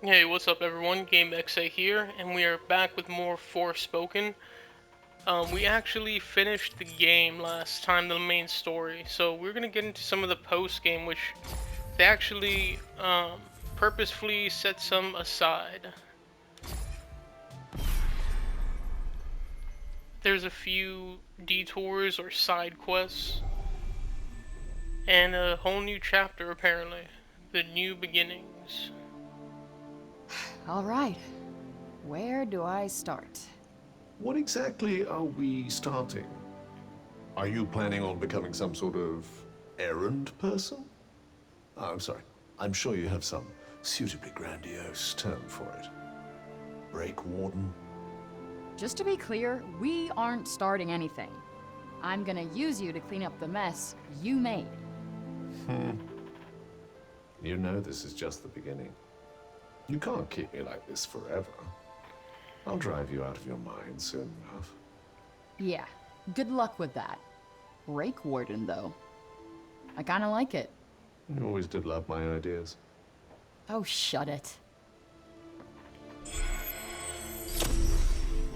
Hey, what's up everyone? GameXA here, and we are back with more Forspoken. We actually finished the game last time, the main story, so we're gonna get into some of the post-game, which they actually purposefully set some aside. There's a few detours or side quests, and a whole new chapter apparently. The New Beginnings. All right. Where do I start? What exactly are we starting? Are you planning on becoming some sort of errand person? Oh, I'm sorry. I'm sure you have some suitably grandiose term for it. Break Warden? Just to be clear, we aren't starting anything. I'm gonna use you to clean up the mess you made. You know this is just the beginning. You can't keep me like this forever. I'll drive you out of your mind soon enough. Yeah, good luck with that. Break Warden, though. I kinda like it. You always did love my ideas. Oh, shut it.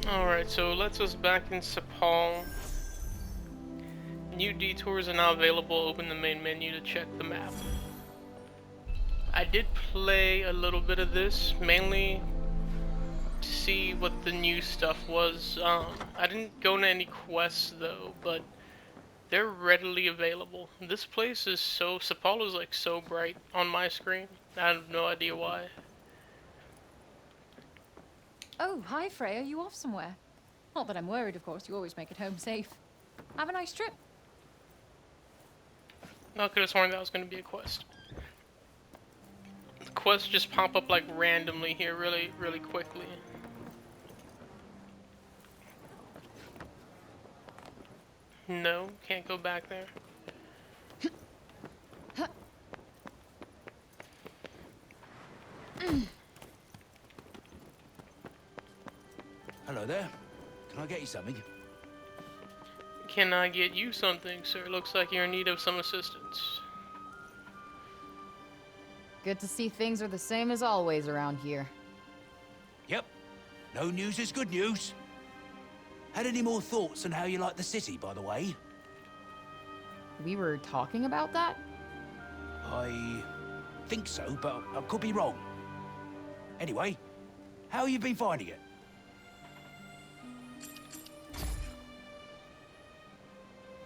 Alright, so let's us back in Sepal. New detours are now available. Open the main menu to check the map. I did play a little bit of this, mainly to see what the new stuff was. I didn't go into any quests though, but they're readily available. This place is Sepal is like so bright on my screen. I have no idea why. Oh, hi Freya, you off somewhere? Not that I'm worried, of course, you always make it home safe. Have a nice trip. I could have sworn that was going to be a quest. The quests just pop up like randomly here really quickly. No, can't go back there. Hello there. Can I get you something? Can I get you something, sir? Looks like you're in need of some assistance. Good to see things are the same as always around here. Yep. No news is good news. Had any more thoughts on how you like the city, by the way? We were talking about that? I think so, but I could be wrong. Anyway, how you been finding it?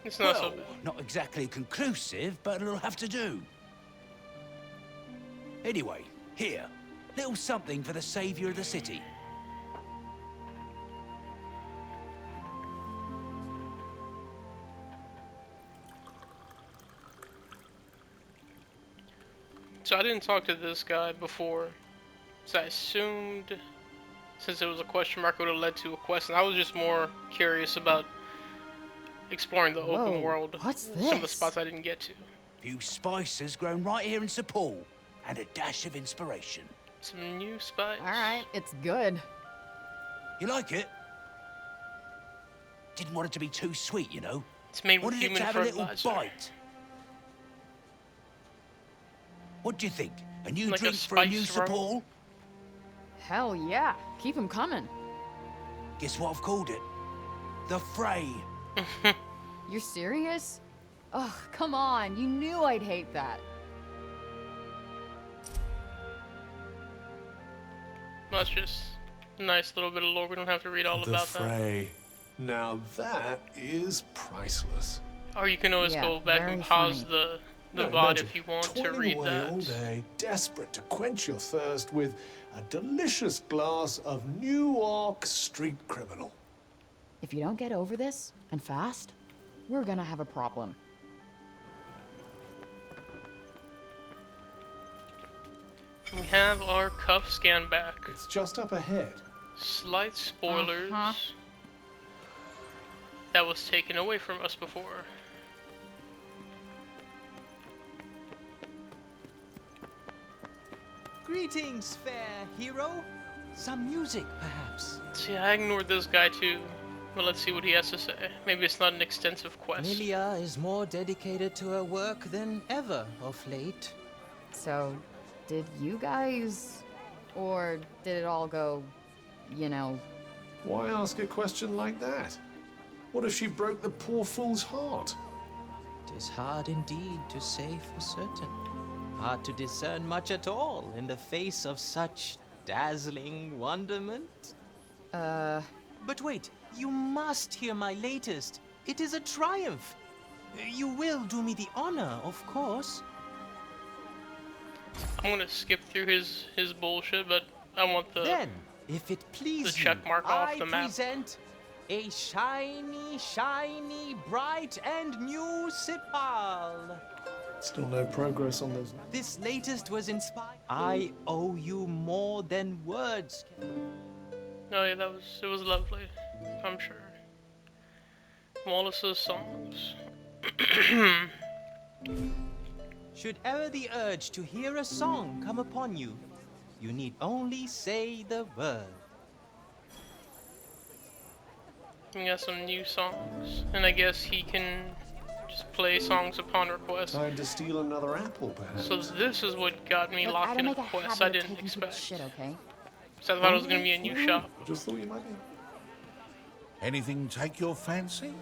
It's not so Well, bad. not exactly conclusive, but it'll have to do. Anyway, here. Little something for the savior of the city. So I didn't talk to this guy before, so I assumed since it was a question mark it would have led to a quest, and I was just more curious about exploring the open Whoa, world. what's Some of the this? spots I didn't get to. Few spices grown right here in Sepal, and a dash of inspiration. Some new spice. All right, it's good. You like it? Didn't want it to be too sweet, you know. It's made with Wanted it human to have a little fertilizer. bite. What do you think? A new Like a drink for a new spice rum? Sepal? Hell yeah, keep 'em coming. Guess what I've called it? The Fray. You're serious? Ugh, come on, you knew I'd hate that. That's just a nice little bit of lore. We don't have to read all The about that. Fray. Now that is priceless. Or you can always Yeah, go back very and pause funny. the Now VOD imagine if you want to toiling read away all that. day, desperate to quench your thirst with a delicious glass of Newark Street Criminal. If you don't get over this, and fast, we're gonna have a problem. We have our cuff scan back. It's just up ahead. Slight spoilers. Uh-huh. That was taken away from us before. Greetings, fair hero. Some music, perhaps. See, I ignored this guy too. Well, let's see what he has to say. Maybe it's not an extensive quest. Milia is more dedicated to her work than ever of late. So, did you guys... Or did it all go, you know... Why ask a question like that? What if she broke the poor fool's heart? It is hard indeed to say for certain. Hard to discern much at all in the face of such dazzling wonderment. But wait, you must hear my latest. It is a triumph. You will do me the honor, of course. I'm gonna skip through his bullshit, but I want the Then, if it please the check you, mark off I the map. present a shiny, shiny, bright and new Sipal. Still no progress on those. This latest was inspired. I owe you more than words. Oh yeah, it was lovely. I'm sure. Wallace's songs. Should ever the urge to hear a song come upon you, you need only say the word. We got some new songs, and I guess he can just play songs upon request. Trying to steal another apple, perhaps. So this is what got me Look, I locked don't into make a quests habit I of didn't taking people's expect. shit, okay? So I thought it was gonna be a new shop. Just thought you might be. Anything take your fancy?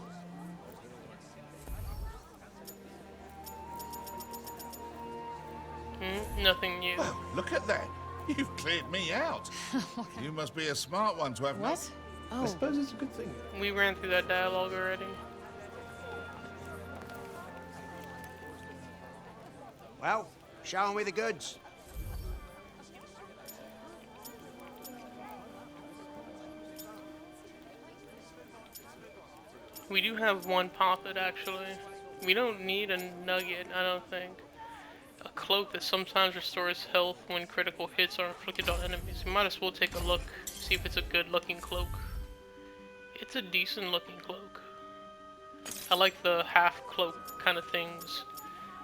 Nothing new. Well, look at that. You've cleared me out. You must be a smart one to have What? I Oh, suppose it's a good thing. We ran through that dialogue already. Well, show me the goods. We do have one poppet actually. We don't need a nugget, I don't think. A cloak that sometimes restores health when critical hits are inflicted on enemies. We might as well take a look, see if it's a good looking cloak. It's a decent looking cloak. I like the half cloak kind of things.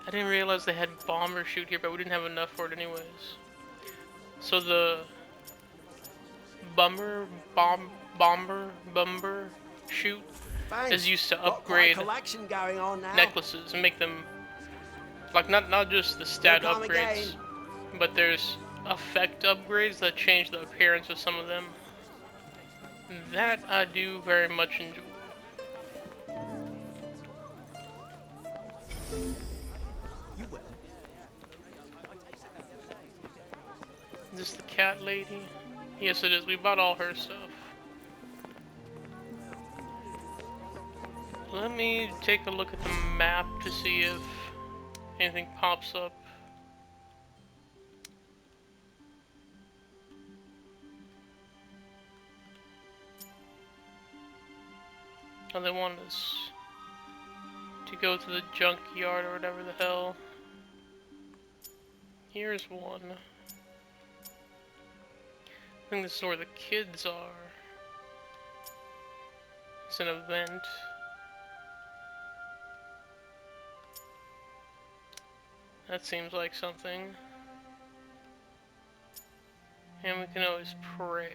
I didn't realize they had bomber shoot here, but we didn't have enough for it anyways. So the bomber shoot Thanks. is used to Got quite a upgrade collection going on now. necklaces and make them like not just the stat Come upgrades, again. but there's effect upgrades that change the appearance of some of them. That I do very much enjoy. You will. Is this the cat lady? Yes it is, we bought all her stuff. Let me take a look at the map to see if anything pops up. Oh, they want us to go to the junkyard or whatever the hell. Here's one. I think this is where the kids are. It's an event. That seems like something. And we can always pray.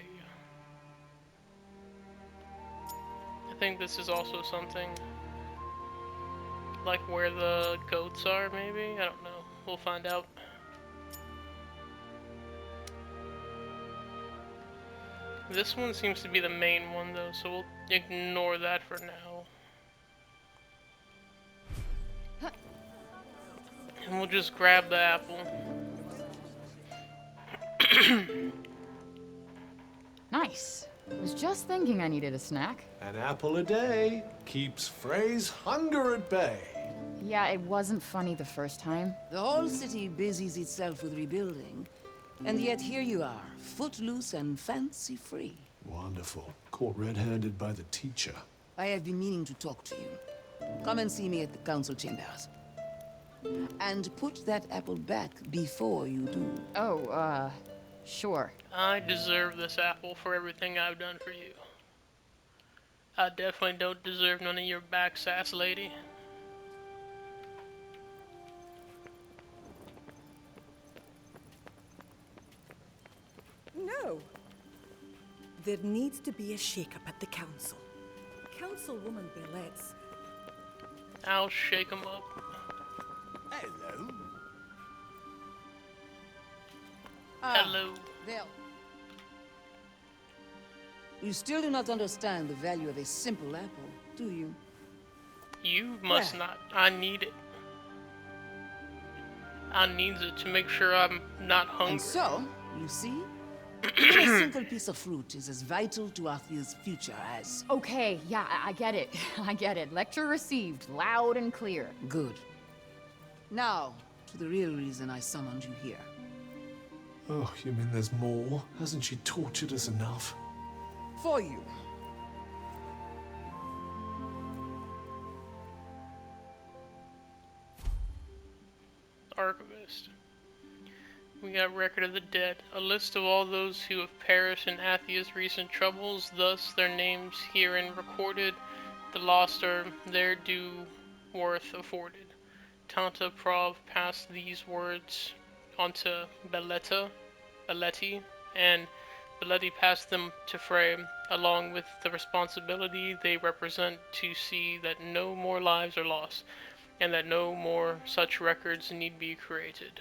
I think this is also something. Like where the goats are, maybe? I don't know. We'll find out. This one seems to be the main one though, so we'll ignore that for now. And we'll just grab the apple. nice. I was just thinking I needed a snack. An apple a day keeps Frey's hunger at bay. Yeah, it wasn't funny the first time. The whole city busies itself with rebuilding, and yet here you are, footloose and fancy-free. Wonderful. Caught red-handed by the teacher. I have been meaning to talk to you. Come and see me at the council chambers. And put that apple back before you do. Oh, sure. I deserve this apple for everything I've done for you. I definitely don't deserve none of your back sass, lady. No. There needs to be a shake-up at the council. Councilwoman Bellet's. I'll shake 'em up. Hello. Hello. Well, You still do not understand the value of a simple apple, do you? You must not. I need it. I need it to make sure I'm not hungry. And so, you see, even a single piece of fruit is as vital to Arthur's future as... Okay, yeah, I get it. I get it. Lecture received, loud and clear. Good. Now, to the real reason I summoned you here. Oh, you mean there's more? Hasn't she tortured us enough? For you. Archivist. We got record of the dead, a list of all those who have perished in Athia's recent troubles, thus their names herein recorded. The lost are their due worth afforded. Tanta Prov passed these words onto Belletti, and Belletti passed them to Frey, along with the responsibility they represent to see that no more lives are lost, and that no more such records need be created.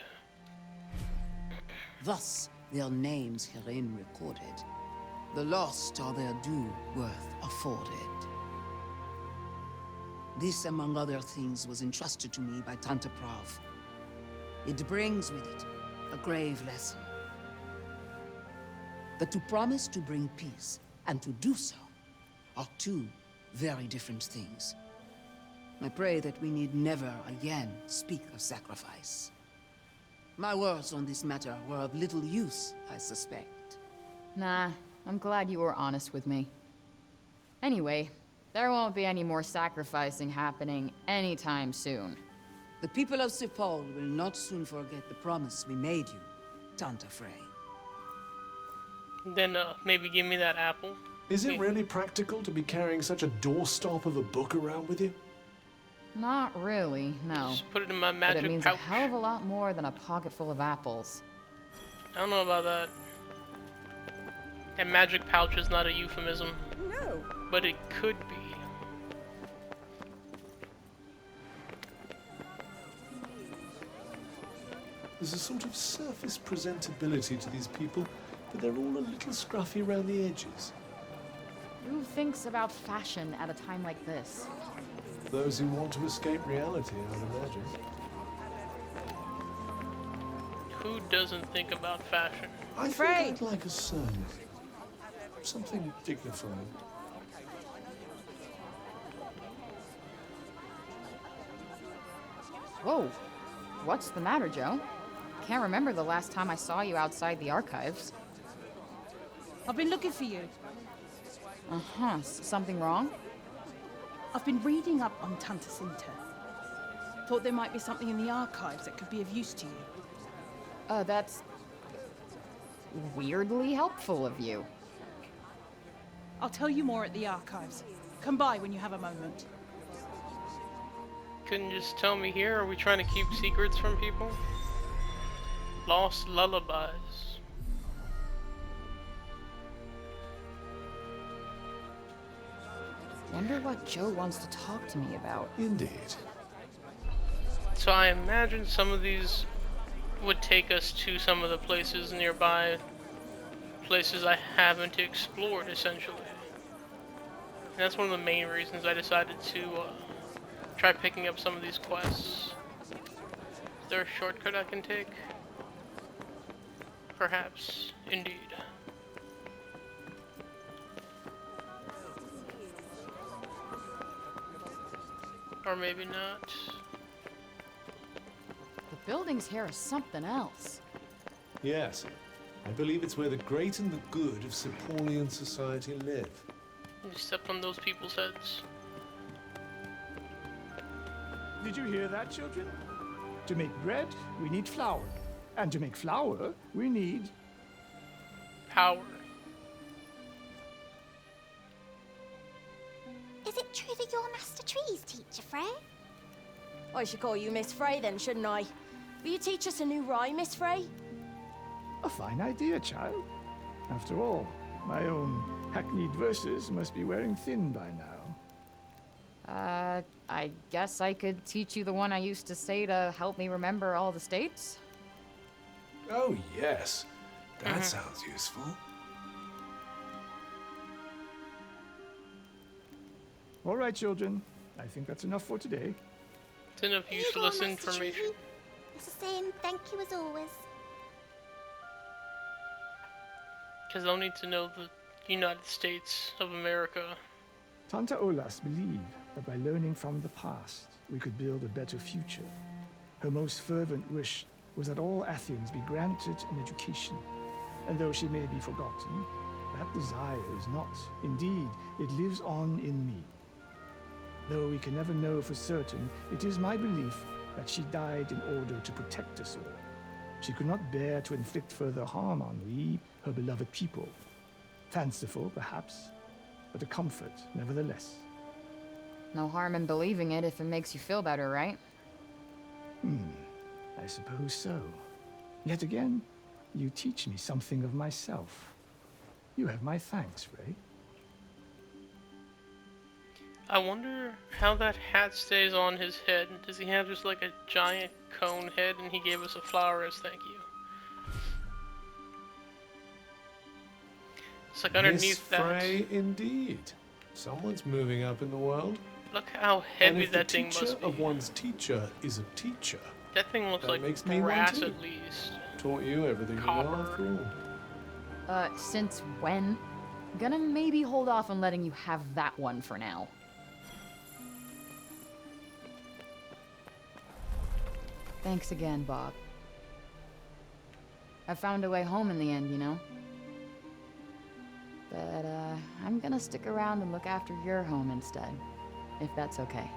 Thus, their names herein recorded. The lost are their due worth afforded. This, among other things, was entrusted to me by Tanta Prov. It brings with it a grave lesson. That to promise to bring peace and to do so are two very different things. I pray that we need never again speak of sacrifice. My words on this matter were of little use, I suspect. Nah, I'm glad you were honest with me. Anyway, there won't be any more sacrificing happening anytime soon. The people of Sepal will not soon forget the promise we made you, Tanta Frey. Then maybe give me that apple. Is it really practical to be carrying such a doorstop of a book around with you? Not really, no. Just put it in my But magic it means pouch. a hell of a lot more than a pocket full of apples. I don't know about that. And magic pouch is not a euphemism. No. But it could be. There's a sort of surface presentability to these people, but they're all a little scruffy around the edges. Who thinks about fashion at a time like this? Those who want to escape reality, I would imagine. Who doesn't think about fashion? I think I'd like a surname. Something dignified. Whoa, what's the matter, Joe? Can't remember the last time I saw you outside the archives. I've been looking for you. Uh-huh, something wrong? I've been reading up on Tanta Cinta. Thought there might be something in the archives that could be of use to you. That's weirdly helpful of you. I'll tell you more at the archives. Come by when you have a moment. Couldn't just tell me here? Are we trying to keep secrets from people? Lost lullabies. Wonder what Joe wants to talk to me about. Indeed. So I imagine some of these would take us to some of the places nearby, places I haven't explored, essentially. And that's one of the main reasons I decided to try picking up some of these quests. Is there a shortcut I can take? Perhaps, indeed. Or maybe not. The buildings here are something else. Yes. I believe it's where the great and the good of Sepaulian society live. You stepped on those people's heads. Did you hear that, children? To make bread, we need flour. And to make flour, we need... power. Is it true that you're Master Trees teacher, Frey? I should call you Miss Frey then, shouldn't I? Will you teach us a new rhyme, Miss Frey? A fine idea, child. After all, my own hackneyed verses must be wearing thin by now. I guess I could teach you the one I used to say to help me remember all the states? Oh, yes. That sounds useful. All right, children. I think that's enough for today. It's enough Here you go, useless Master information. Tree. Just saying thank you as always. Because they'll need to know the United States of America. Tanta Olas believed that by learning from the past, we could build a better future. Her most fervent wish was that all Athens be granted an education. And though she may be forgotten, that desire is not. Indeed, it lives on in me. Though we can never know for certain, it is my belief that she died in order to protect us all. She could not bear to inflict further harm on we, her beloved people. Fanciful, perhaps, but a comfort, nevertheless. No harm in believing it if it makes you feel better, right? I suppose so. Yet again, you teach me something of myself. You have my thanks, Ray. I wonder how that hat stays on his head. Does he have just like a giant cone head and he gave us a flower as thank you? It's like underneath Miss that. Frey, indeed. Someone's moving up in the world. Look how And heavy if that the thing teacher must be. of one's teacher is a teacher, That thing looks that like makes me one brass too. at least. Taught you everything you know after all. Since when? Gonna maybe hold off on letting you have that one for now. Thanks again, Bob. I found a way home in the end, you know? But, I'm gonna stick around and look after your home instead, if that's okay.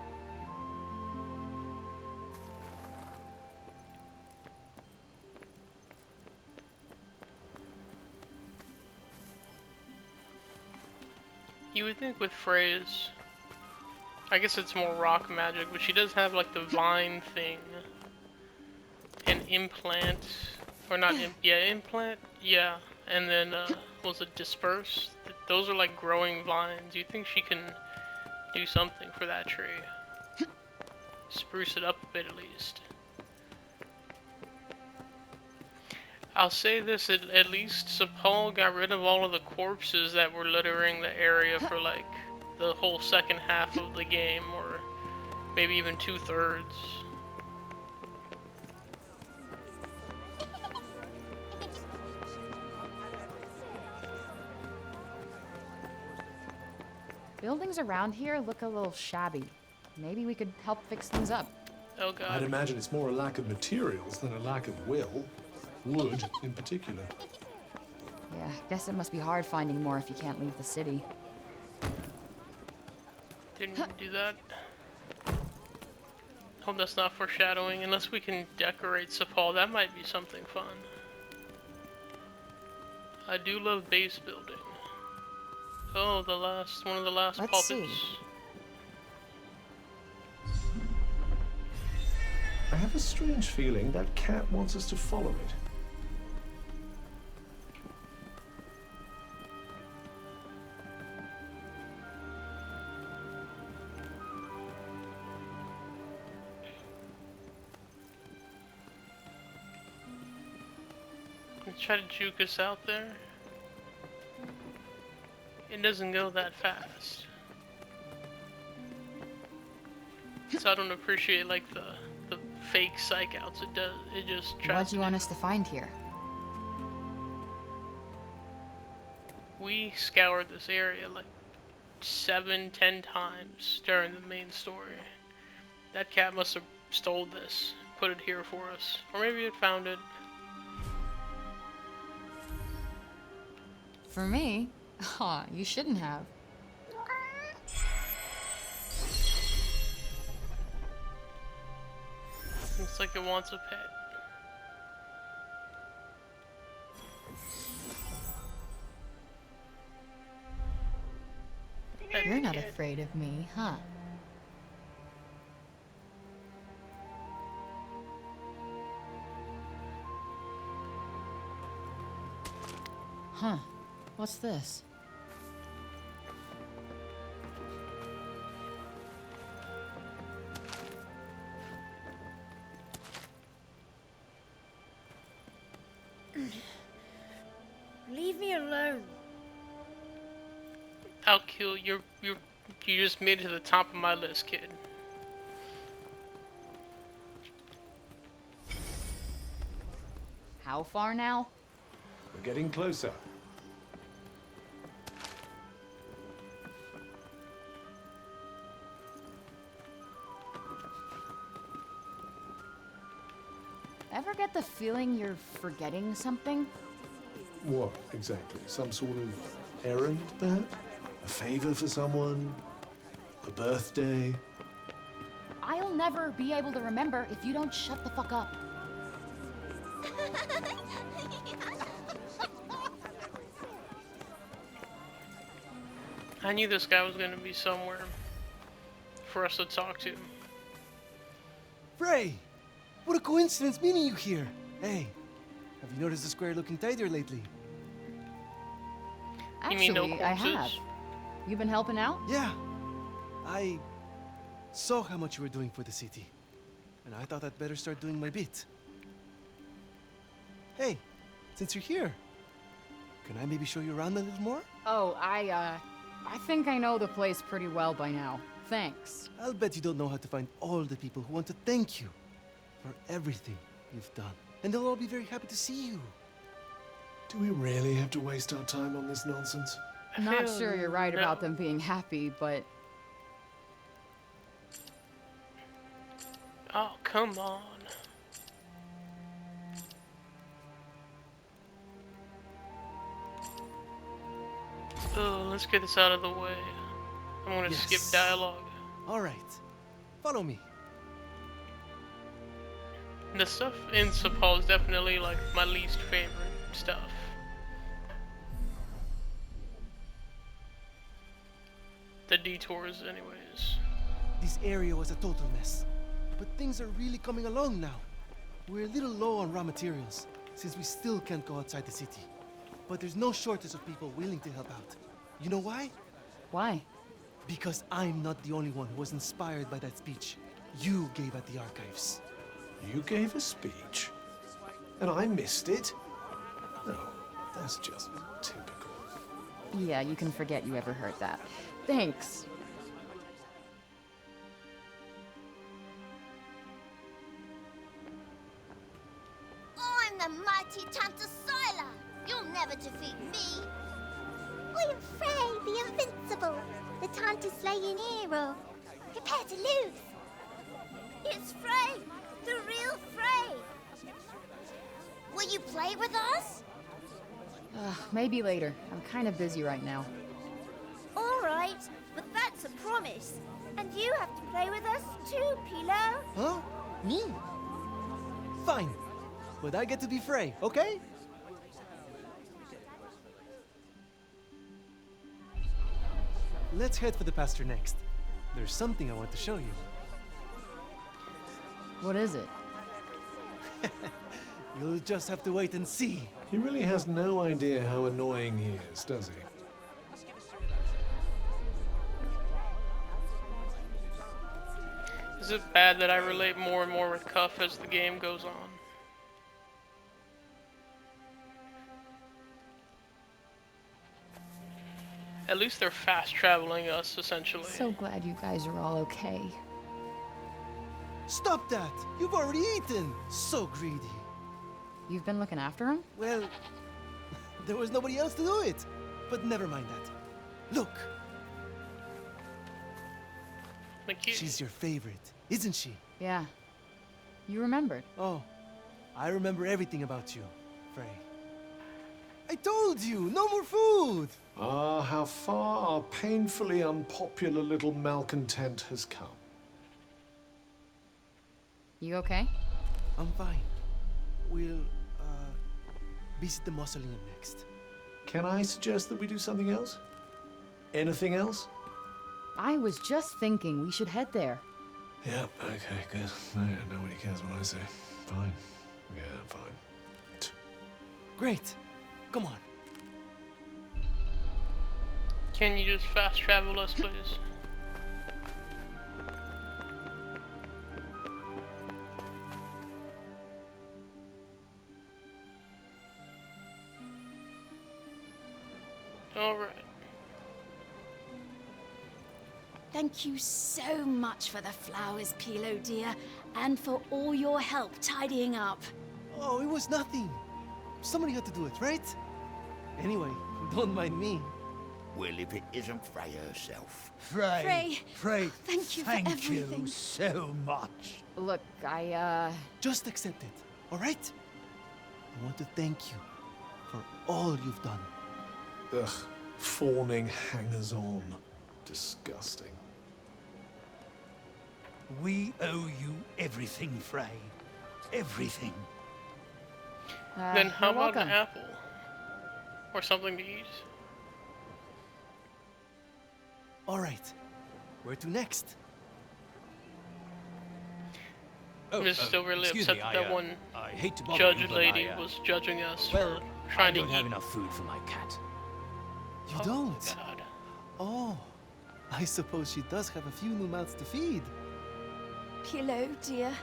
You would think with Frey's, I guess it's more rock magic, but she does have like the vine thing. An implant, or not, implant, yeah. And then, was it disperse? Those are like growing vines. You think she can do something for that tree? Spruce it up a bit at least. I'll say this, at least Sepal got rid of all of the corpses that were littering the area for like the whole second half of the game, or maybe even 2/3. Buildings around here look a little shabby. Maybe we could help fix things up. Oh god. I'd imagine it's more a lack of materials than a lack of will. Wood, in particular. Yeah, guess it must be hard finding more if you can't leave the city. Didn't even do that. Hope that's not foreshadowing, unless we can decorate Sepal. That might be something fun. I do love base building. Oh, one of the last Let's puppets. see. I have a strange feeling that cat wants us to follow it. Let's try to juke us out there. It doesn't go that fast. So I don't appreciate like the fake psych outs it does. It just tries. What do you want us to find here? We scoured this area like 7-10 times during the main story. That cat must have stole this, put it here for us. Or maybe it found it. For me? Aw, you shouldn't have. Looks like it wants a pet. You're not afraid of me, huh? Huh. What's this? Leave me alone. I'll kill your You just made it to the top of my list, kid. How far now? We're getting closer. Ever get the feeling you're forgetting something? What, exactly? Some sort of errand, perhaps? A favor for someone? A birthday? I'll never be able to remember if you don't shut the fuck up. I knew this guy was gonna be somewhere for us to talk to. Frey! What a coincidence meeting you here! Hey, have you noticed the square looking tidier lately? Actually, I have. You been helping out? Yeah. I saw how much you were doing for the city, and I thought I'd better start doing my bit. Hey, since you're here, can I maybe show you around a little more? Oh, I think I know the place pretty well by now. Thanks. I'll bet you don't know how to find all the people who want to thank you for everything you've done. And they'll all be very happy to see you. Do we really have to waste our time on this nonsense? I'm not sure you're right about them being happy, but... Oh, come on. Oh, let's get this out of the way. I'm gonna skip dialogue. Alright. Follow me. The stuff in Sepal is definitely like my least favorite stuff. The detours, anyways. This area was a total mess, but things are really coming along now. We're a little low on raw materials, since we still can't go outside the city. But there's no shortage of people willing to help out. You know why? Why? Because I'm not the only one who was inspired by that speech you gave at the archives. You gave a speech? And I missed it? No, that's just typical. Yeah, you can forget you ever heard that. Thanks. I'm the mighty Tantasila. You'll never defeat me. I am Frey, the Invincible, the Tantaslaying hero. Prepare to lose. It's Frey, the real Frey. Will you play with us? Maybe later. I'm kind of busy right now. All right, but that's a promise. And you have to play with us too, Pilo. Huh? Me? Fine. But I get to be Frey, okay? Let's head for the pasture next. There's something I want to show you. What is it? You'll just have to wait and see. He really has no idea how annoying he is, does he? Is it bad that I relate more and more with Cuff as the game goes on? At least they're fast traveling us, essentially. So glad you guys are all okay. Stop that! You've already eaten! So greedy. You've been looking after him? Well, there was nobody else to do it. But never mind that. Look! She's your favorite, isn't she? Yeah. You remembered. Oh, I remember everything about you, Frey. I told you, no more food! Ah, how far our painfully unpopular little malcontent has come. You okay? I'm fine. We'll, visit the mausoleum next. Can I suggest that we do something else? Anything else? I was just thinking we should head there. Yeah, okay, good. Nobody cares what I say. Fine. Yeah, fine. Great. Come on. Can you just fast travel us, please? Alright. Thank you so much for the flowers, Pilo dear, and for all your help tidying up. Oh, it was nothing. Somebody had to do it, right? Anyway, don't mind me. Well, if it isn't Frey herself. Frey, Frey, thank you for thank everything. you so much. Look, Just accept it, all right? I want to thank you for all you've done. Ugh, fawning hangers-on. Disgusting. We owe you everything, Frey. Everything. Then how you're about welcome. an apple? Or something to eat? All right, where to next? I'm just still really excuse upset me, that one I hate to bother judge you, but lady I, was judging us well, for trying I don't to have eat. enough food for my cat. You Oh, don't? God. Oh, I suppose she does have a few new mouths to feed. Pilo dear,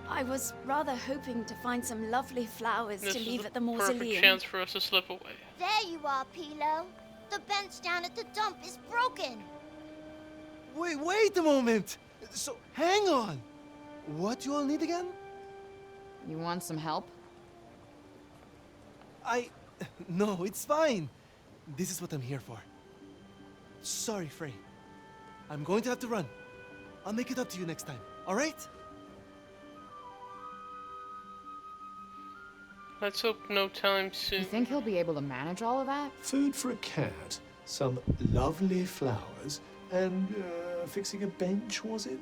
I was rather hoping to find some lovely flowers This to is leave at the perfect mausoleum. chance for us to slip away. There you are, Pilo. The bench down at the dump is broken. Wait a moment! So, hang on! What you all need again? You want some help? No, it's fine. This is what I'm here for. Sorry, Frey. I'm going to have to run. I'll make it up to you next time, all right? Let's hope no time soon. You think he'll be able to manage all of that? Food for a cat, some lovely flowers, and fixing a bench, was it?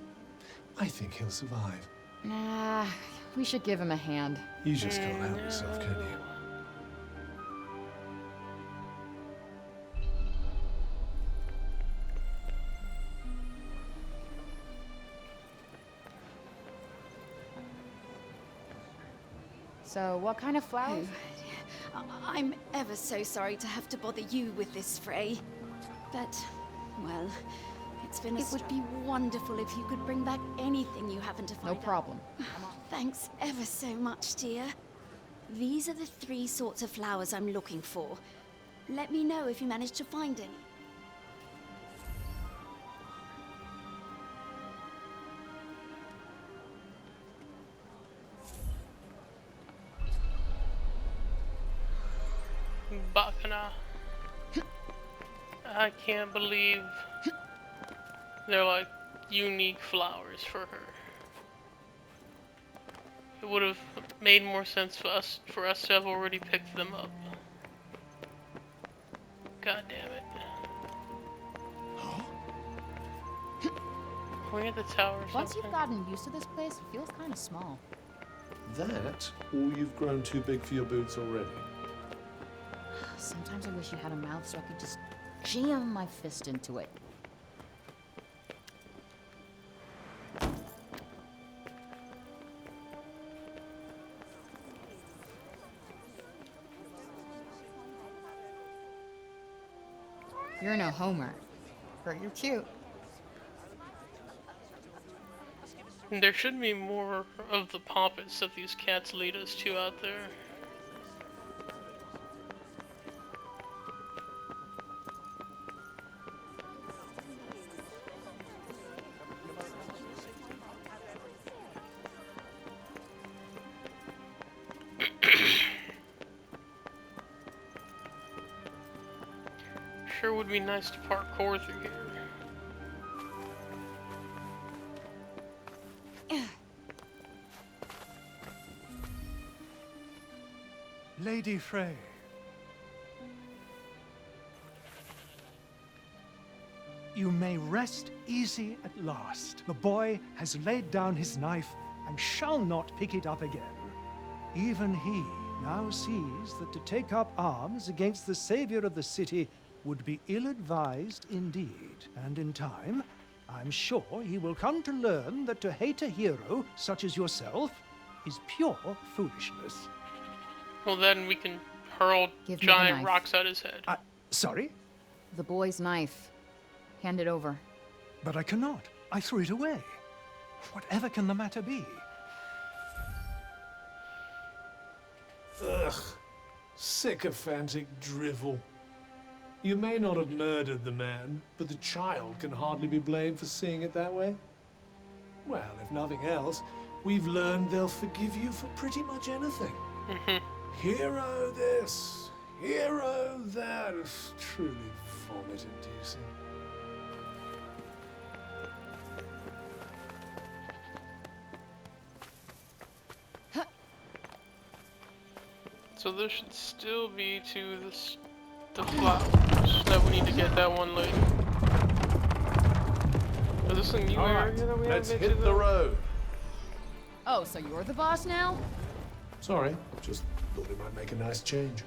I think he'll survive. Nah, we should give him a hand. You just can't help yourself, can you? So, what kind of flowers? I'm ever so sorry to have to bother you with this, Frey. But, well, it would be wonderful if you could bring back anything you happen to find. No problem. Thanks ever so much, dear. These are the 3 sorts of flowers I'm looking for. Let me know if you manage to find any. Bacana. I can't believe they're like unique flowers for her. It would have made more sense for us to have already picked them up. God damn it. Are we at the tower or Once something? you've gotten used to this place, it feels kind of small. That, or you've grown too big for your boots already? Sometimes I wish you had a mouth so I could just jam my fist into it. You're no Homer, but you're cute. There should be more of the pompous that these cats lead us to out there. Sure would be nice to parkour through here. Lady Frey. You may rest easy at last. The boy has laid down his knife and shall not pick it up again. Even he now sees that to take up arms against the savior of the city would be ill-advised indeed. And in time, I'm sure he will come to learn that to hate a hero such as yourself is pure foolishness. Well, then we can hurl Give me the giant knife. rocks at his head. Sorry? The boy's knife. Hand it over. But I cannot. I threw it away. Whatever can the matter be? Ugh. Sycophantic drivel. You may not have murdered the man, but the child can hardly be blamed for seeing it that way. Well, if nothing else, we've learned they'll forgive you for pretty much anything. Hero this, hero that. It's truly vomit-inducing. So there should still be the flowers that we need to get that one lady. Is this a new area that we Let's haven't hit been to the though? road. Oh, so you're the boss now? Sorry, just thought it might make a nice change.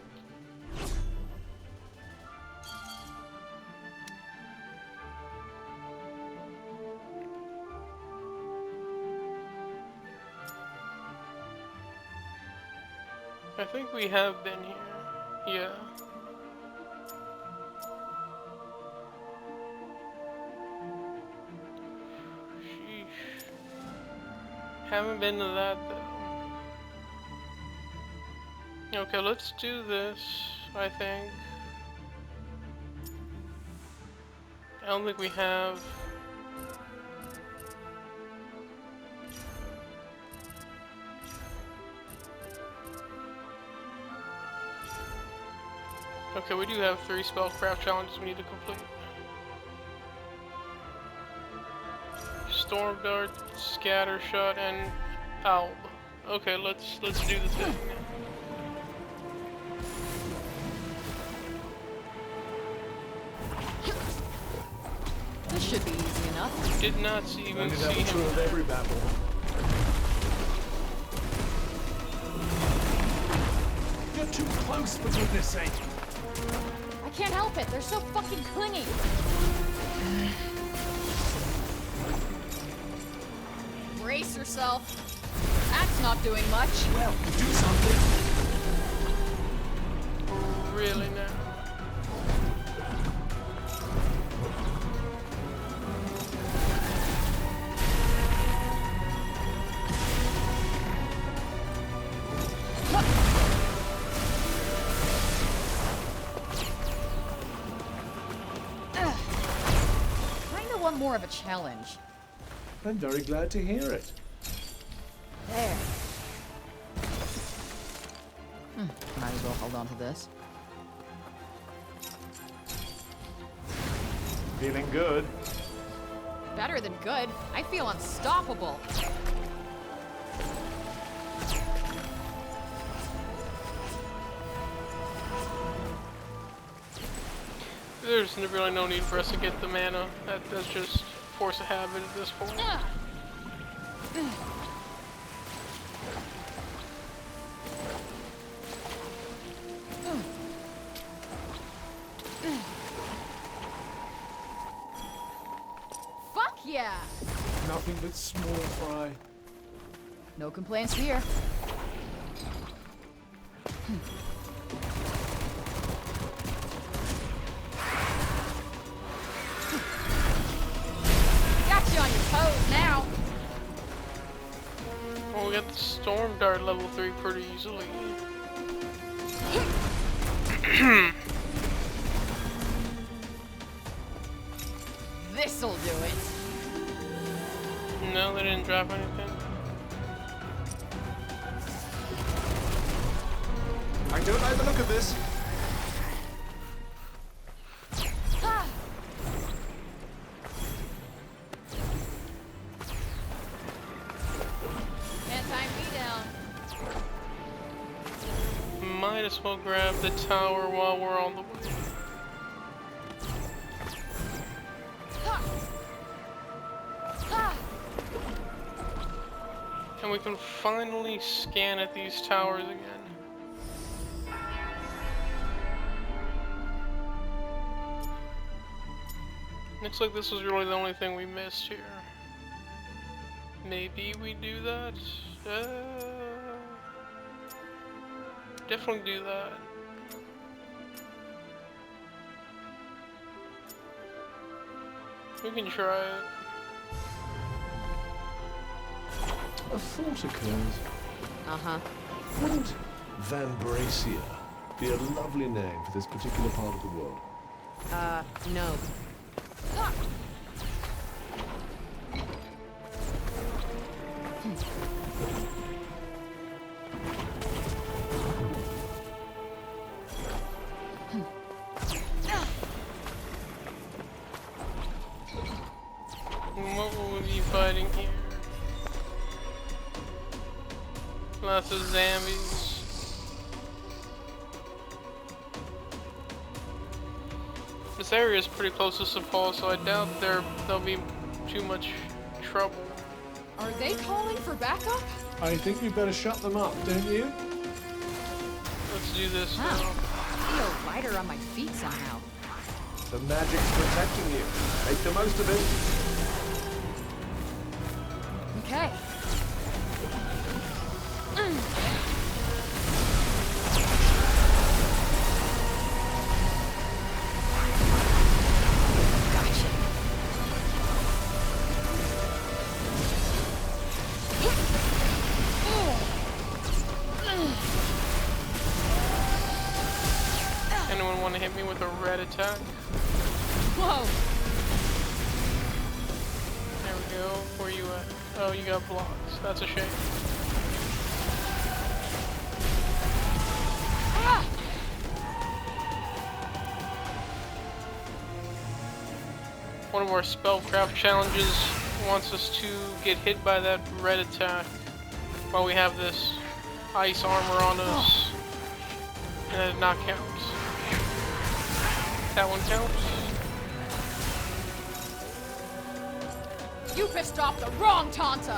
I think we have been here. Yeah. Sheesh. Haven't been to that though. Okay, let's do this, I think. I don't think we have. Okay, we do have 3 spellcraft challenges we need to complete. Storm Dart, Scatter Shot, and Alb. Okay, let's do the thing. This should be easy enough. Did not even see him. True of every battle. You're too close, for goodness sake. I can't help it. They're so fucking clingy. Brace yourself. That's not doing much. Well, do something. Really now. More of a challenge. I'm very glad to hear it. There. Might as well hold on to this. Feeling good. Better than good. I feel unstoppable. There's really no need for us to get the mana. That's just force of habit at this point. Fuck yeah! Nothing but small fry. No complaints here. Now. Well, we got the Storm Dart level 3 pretty easily. This'll do it. No, they didn't drop anything. I don't like the look of this. Might as well grab the tower while we're on the way. And we can finally scan at these towers again. Looks like this was really the only thing we missed here. Maybe we do that? Definitely do that. We can try it. A thought occurs. Uh-huh. Wouldn't Van Bracia be a lovely name for this particular part of the world? No. What will we be fighting here? Lots of zombies. This area is pretty close to Sepal, so I doubt there'll be too much trouble. Are they calling for backup? I think we better shut them up, don't you? Let's do this I feel lighter on my feet somehow. The magic's protecting you. Make the most of it. Okay. Anyone want to hit me with a red attack? Whoa! There we go. Where you at? Oh, you got blocks. That's a shame. Ah! One of our spellcraft challenges wants us to get hit by that red attack while we have this ice armor on us. And that did not count. That one counts. You pissed off the wrong Tanta!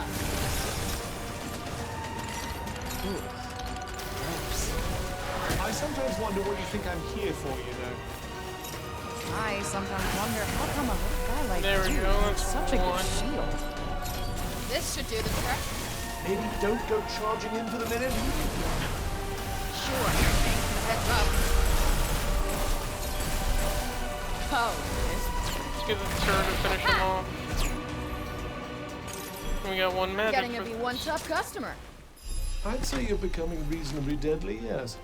I sometimes wonder what you think I'm here for, you know. I sometimes wonder how come a little guy like there we you go, has that's such a good one. shield. This should do the trick. Maybe don't go charging in for the minute. Sure, thanks for the heads up. Oh, Let's give the turret to finish him off. We got one magic getting for to be this. one tough customer. I'd say you're becoming reasonably deadly, yes.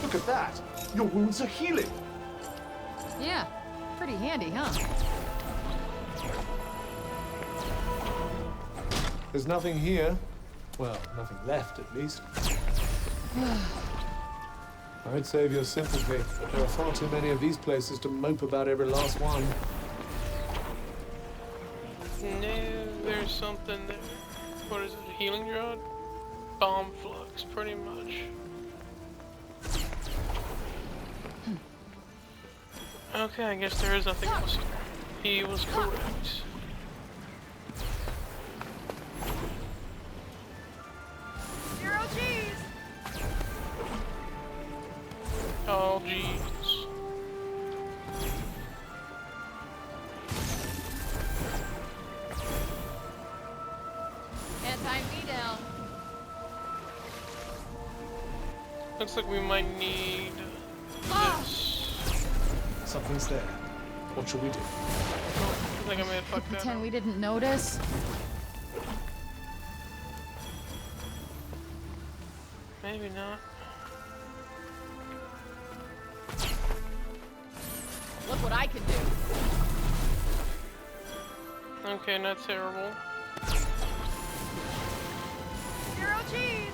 Look at that! Your wounds are healing! Yeah, pretty handy, huh? There's nothing here. Well, nothing left, at least. I'd save your sympathy. There are far too many of these places to mope about every last one. No, there's something there. What is it? A healing rod? Bomb flux, pretty much. Okay, I guess there is nothing else here. He was correct. Zero G's! Oh, jeez. Can't tie me down. Looks like we might need this. Something's there. What shall we do? Oh, I think I may have fucked that Pretend up. we didn't notice. Maybe not. Look what I can do. Okay, not terrible. Zero G's!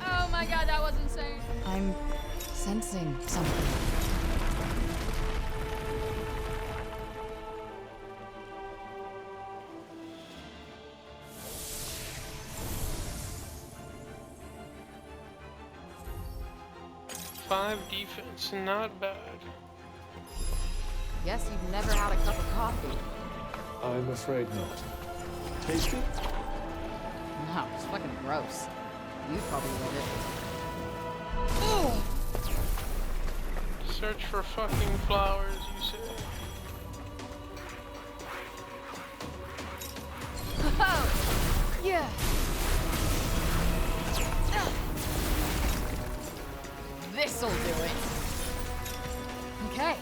Oh my god, that was insane. I'm sensing something. Five defense, not bad. Guess you've never had a cup of coffee. I'm afraid not. Tasty? No, it's fucking gross. You'd probably love it. Search for fucking flowers, you say. Oh, yeah. This'll do it. Okay.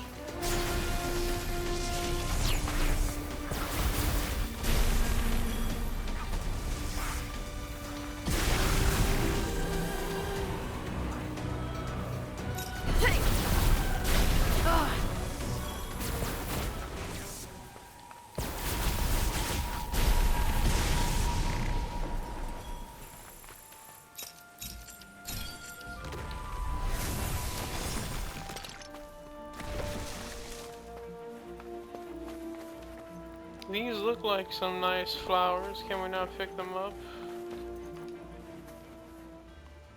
These look like some nice flowers. Can we not pick them up?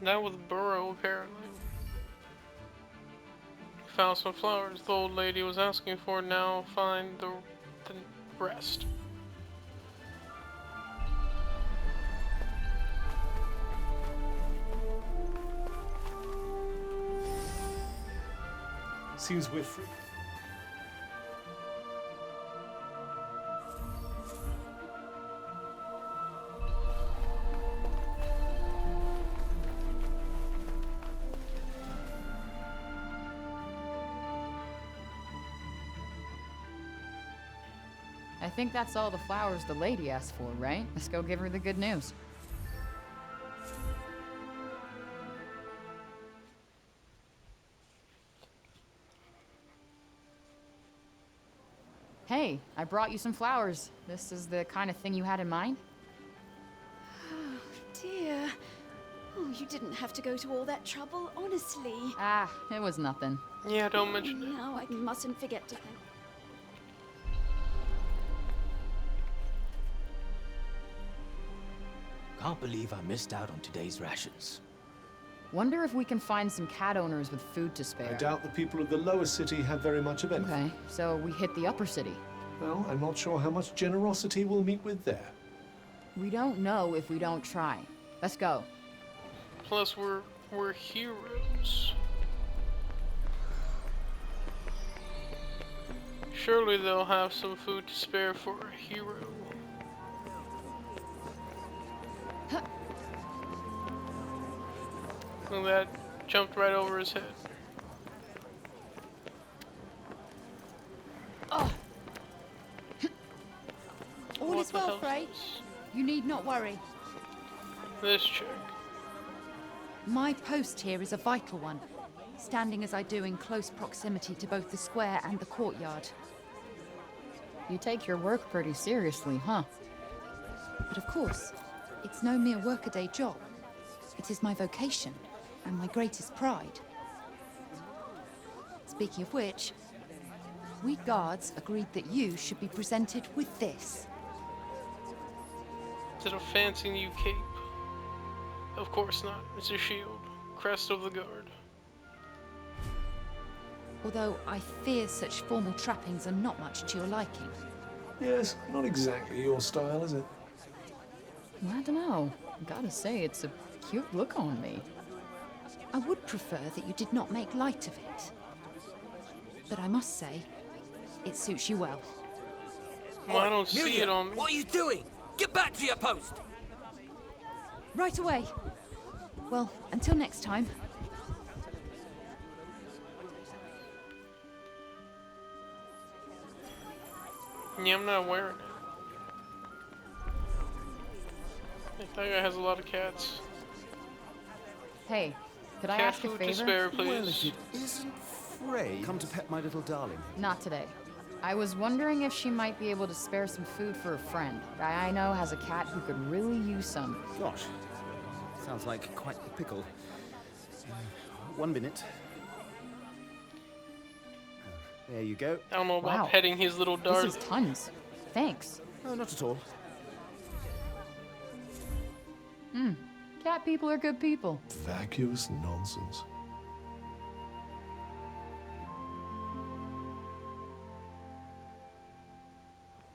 That was Burrow, apparently. Found some flowers the old lady was asking for. Now find the rest. Seems we're free. I think that's all the flowers the lady asked for, right? Let's go give her the good news. Hey, I brought you some flowers. This is the kind of thing you had in mind? Oh, dear. Oh, you didn't have to go to all that trouble, honestly. Ah, it was nothing. Yeah, don't mention it. Now I mustn't forget to thank. Can't believe I missed out on today's rations. Wonder if we can find some cat owners with food to spare. I doubt the people of the lower city have very much of anything. Okay, so we hit the upper city. Well, I'm not sure how much generosity we'll meet with there. We don't know if we don't try. Let's go. Plus, we're heroes. Surely they'll have some food to spare for a hero. Look, that jumped right over his head. Oh. All What is the well, hell Frey. is this? You need not worry. This chick. My post here is a vital one, standing as I do in close proximity to both the square and the courtyard. You take your work pretty seriously, huh? But of course, it's no mere workaday job. It is my vocation, and my greatest pride. Speaking of which, we guards agreed that you should be presented with this. Is it a fancy new cape? Of course not. It's a shield. Crest of the guard. Although I fear such formal trappings are not much to your liking. Yes, not exactly your style, is it? I don't know. Gotta say, it's a cute look on me. I would prefer that you did not make light of it. But I must say, it suits you well. Well, I don't see it on me. What are you doing? Get back to your post! Right away. Well, until next time. Yeah, I'm not wearing it. That guy has a lot of cats. Hey, could I Cat ask a food favor? to spare, please. Well, if it isn't Frey, come to pet my little darling. Not today. I was wondering if she might be able to spare some food for a friend. Guy I know has a cat who could really use some. Gosh, sounds like quite the pickle. 1 minute. There you go. I don't know about Wow. petting his little dart. This is tons. Thanks. Oh, not at all. Cat people are good people. Vacuous nonsense.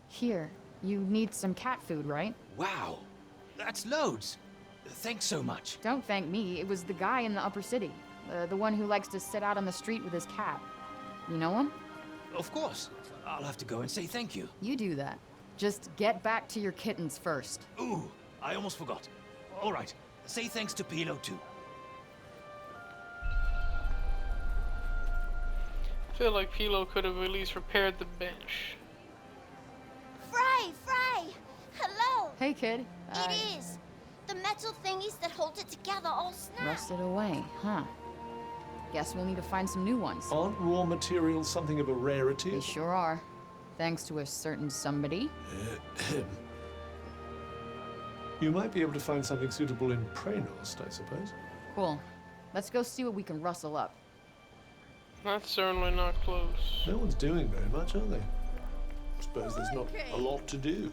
Here, you need some cat food, right? Wow, that's loads. Thanks so much. Don't thank me. It was the guy in the upper city. The one who likes to sit out on the street with his cat. You know him? Of course. I'll have to go and say thank you. You do that. Just get back to your kittens first. Ooh, I almost forgot. All right, say thanks to Pilo too. I feel like Pilo could have at least repaired the bench. Frey! Hello! Hey, kid. It is! The metal thingies that hold it together all snapped. Rusted away, huh? Guess we'll need to find some new ones. Aren't raw materials something of a rarity? They sure are. Thanks to a certain somebody. You might be able to find something suitable in Praenost, I suppose. Cool. Let's go see what we can rustle up. That's certainly not close. No one's doing very much, are they? Suppose there's not a lot to do.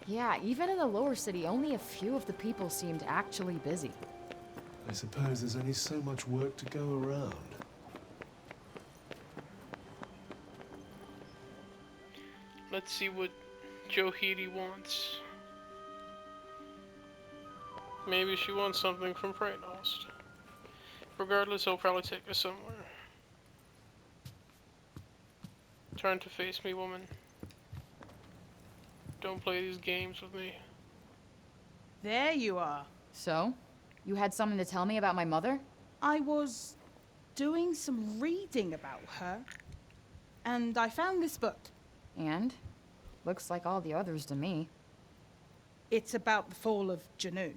Yeah, even in the lower city, only a few of the people seemed actually busy. I suppose there's only so much work to go around. Let's see what Johidi wants. Maybe she wants something from Freynost. Regardless, he'll probably take her somewhere. Turn to face me, woman. Don't play these games with me. There you are. So? You had something to tell me about my mother? I was doing some reading about her, and I found this book. And? Looks like all the others to me. It's about the fall of Janoon.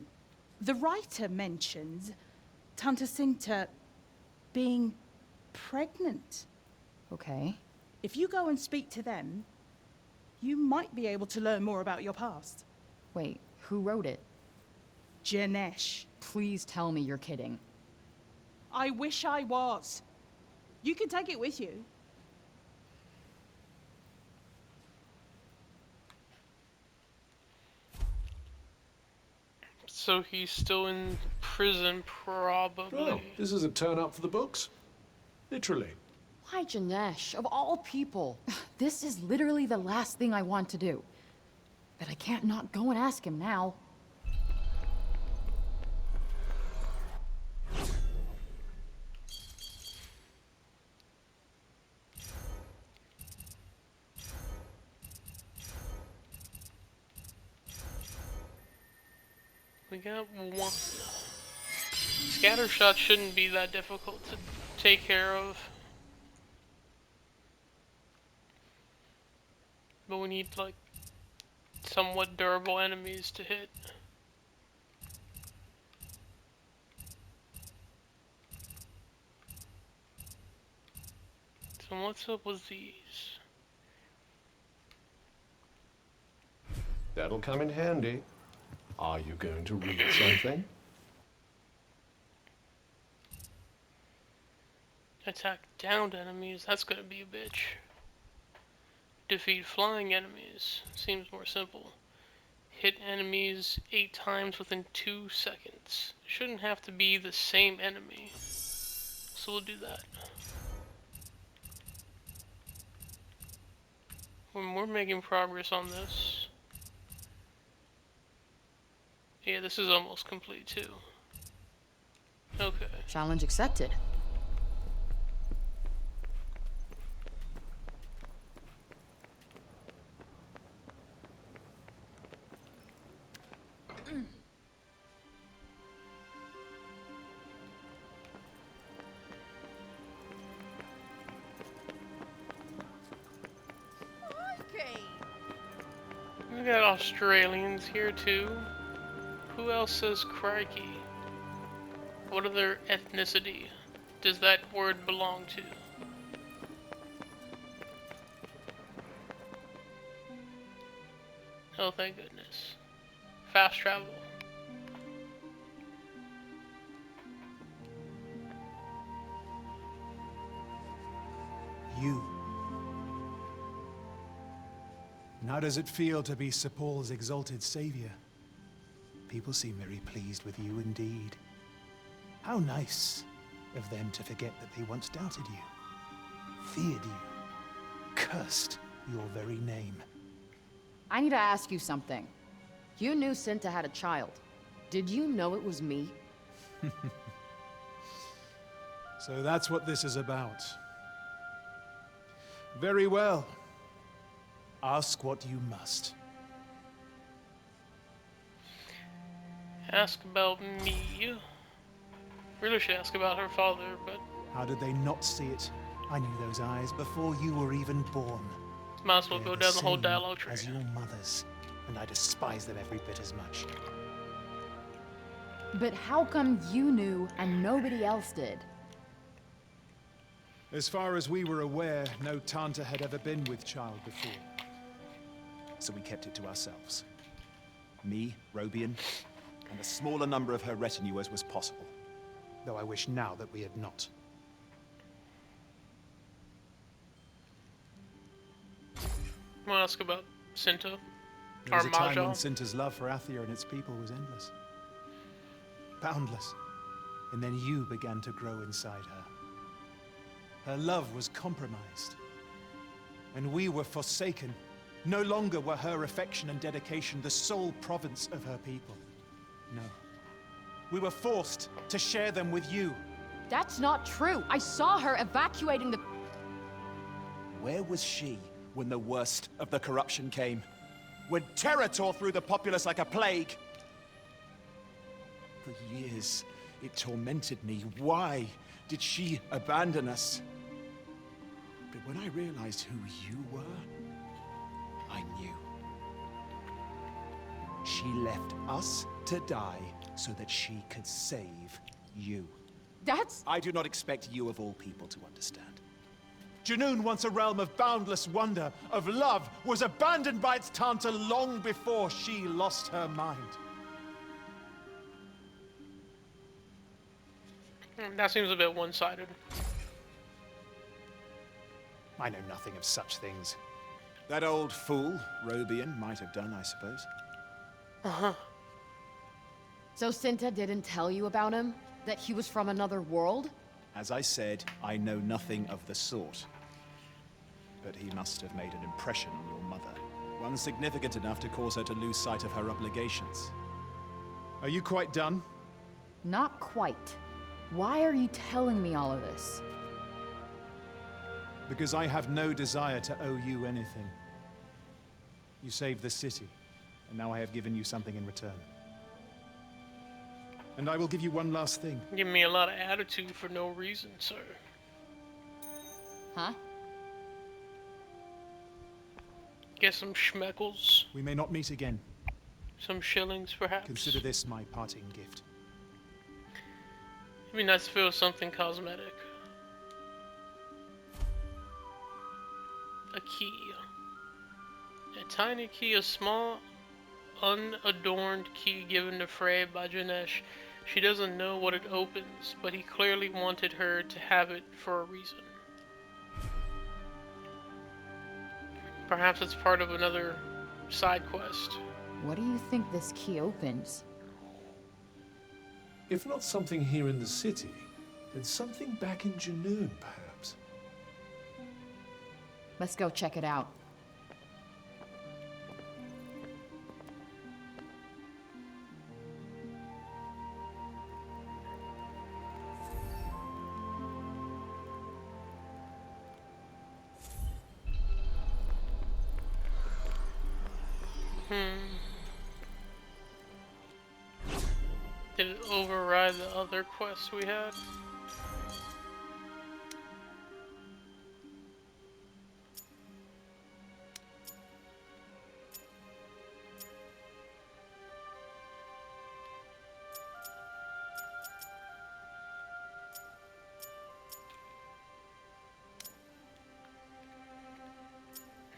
The writer mentions Tanta Cinta being pregnant. Okay. If you go and speak to them, you might be able to learn more about your past. Wait, who wrote it? Janesh. Please tell me you're kidding. I wish I was. You can take it with you. So he's still in prison, probably. Oh, this is a turn up for the books. Literally. Why Janesh, of all people? This is literally the last thing I want to do. But I can't not go and ask him now. We got one. Scattershot shouldn't be that difficult to take care of. But we need, like, somewhat durable enemies to hit. So what's up with these? That'll come in handy. Are you going to read something? Attack downed enemies, that's gonna be a bitch. Defeat flying enemies, seems more simple. Hit enemies 8 times within 2 seconds. Shouldn't have to be the same enemy. So we'll do that. We're making progress on this. Yeah, this is almost complete too. Okay. Challenge accepted. We got Australians here too. Who else says crikey? What other ethnicity does that word belong to? Oh, thank goodness. Fast travel. You. And how does it feel to be Sir Paul's exalted savior? People seem very pleased with you indeed. How nice of them to forget that they once doubted you, feared you, cursed your very name. I need to ask you something. You knew Cinta had a child. Did you know it was me? So that's what this is about. Very well. Ask what you must. Ask about me. Really should ask about her father, but... How did they not see it? I knew those eyes before you were even born. Might as well go down the whole Same dialogue train. as your mother's, and I despise them every bit as much. But how come you knew and nobody else did? As far as we were aware, no Tanta had ever been with child before. So we kept it to ourselves. Me, Robian, and a smaller number of her retinue as was possible. Though I wish now that we had not. want to ask about Cinta? There was a time when Mahjong? Cinta's love for Athia and its people was endless. Boundless. And then you began to grow inside her. Her love was compromised. And we were forsaken. No longer were her affection and dedication the sole province of her people. No. We were forced to share them with you. That's not true. I saw her evacuating the... Where was she when the worst of the corruption came? When terror tore through the populace like a plague? For years, it tormented me. Why did she abandon us? But when I realized who you were, I knew. She left us to die so that she could save you. That's... I do not expect you of all people to understand. Junoon, once a realm of boundless wonder, of love, was abandoned by its Tanta long before she lost her mind. That seems a bit one-sided. I know nothing of such things. That old fool, Robian, might have done, I suppose. Uh-huh. So Cinta didn't tell you about him? That he was from another world? As I said, I know nothing of the sort. But he must have made an impression on your mother. One significant enough to cause her to lose sight of her obligations. Are you quite done? Not quite. Why are you telling me all of this? Because I have no desire to owe you anything. You saved the city, and now I have given you something in return. And I will give you one last thing. Give me a lot of attitude for no reason, sir. Huh? Get some schmeckles. We may not meet again. Some shillings, perhaps. Consider this my parting gift. It'd be nice if it was something cosmetic. A key. A tiny key, a small, unadorned key given to Frey by Janesh. She doesn't know what it opens, but he clearly wanted her to have it for a reason. Perhaps it's part of another side quest. What do you think this key opens? If not something here in the city, then something back in Junoon, perhaps. Let's go check it out. Did it override the other quests we had?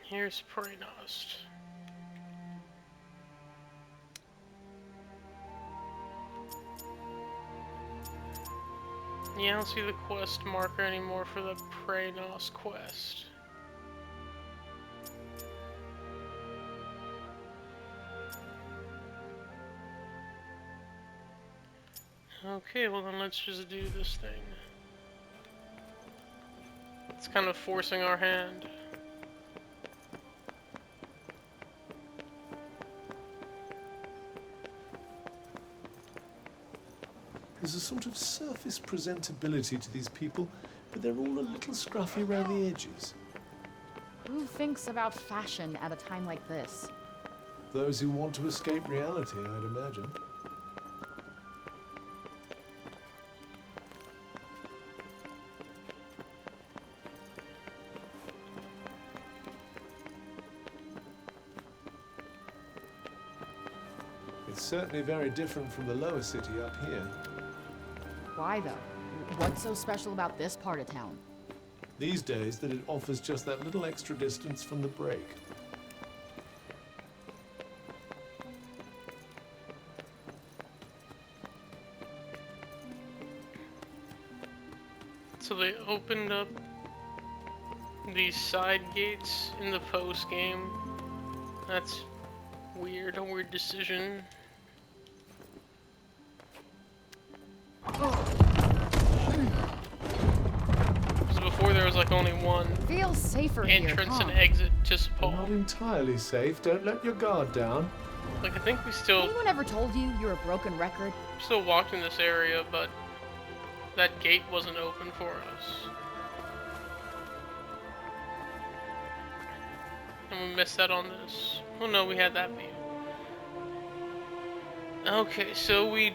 Here's Prenost. Yeah, I don't see the quest marker anymore for the Prenost quest. Okay, well then let's just do this thing. It's kind of forcing our hand. There's a sort of surface presentability to these people, but they're all a little scruffy around the edges. Who thinks about fashion at a time like this? Those who want to escape reality, I'd imagine. It's certainly very different from the lower city up here. Why though? What's so special about this part of town? These days, that it offers just that little extra distance from the break. So they opened up these side gates in the post game That's weird, a weird decision. So before there was like only one Feels safer entrance here, and exit to Sepul. Not entirely safe. Don't let your guard down. Like I think we still Anyone ever told you you're a broken record? still walked in this area, but that gate wasn't open for us. And we missed that on this. Oh no, we had that view. Okay, so we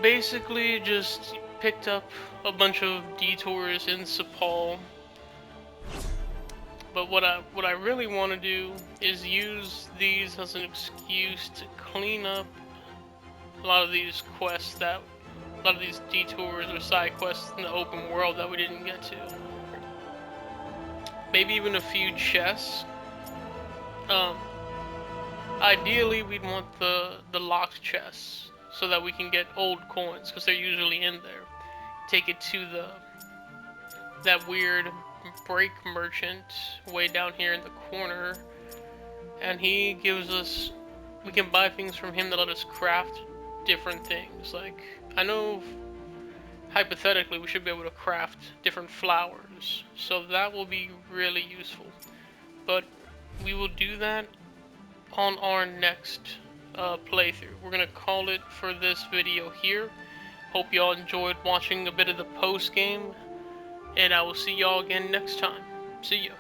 basically just picked up a bunch of detours in Sepul. But what I really want to do is use these as an excuse to clean up a lot of these quests a lot of these detours or side quests in the open world that we didn't get to. Maybe even a few chests. Ideally, we'd want the locked chests so that we can get old coins because they're usually in there. Take it to that weird break merchant way down here in the corner, and he gives us. We can buy things from him that let us craft different things. Like I know, hypothetically, we should be able to craft different flowers, so that will be really useful. But we will do that on our next playthrough. We're gonna call it for this video here. Hope y'all enjoyed watching a bit of the post game, and I will see y'all again next time. See ya.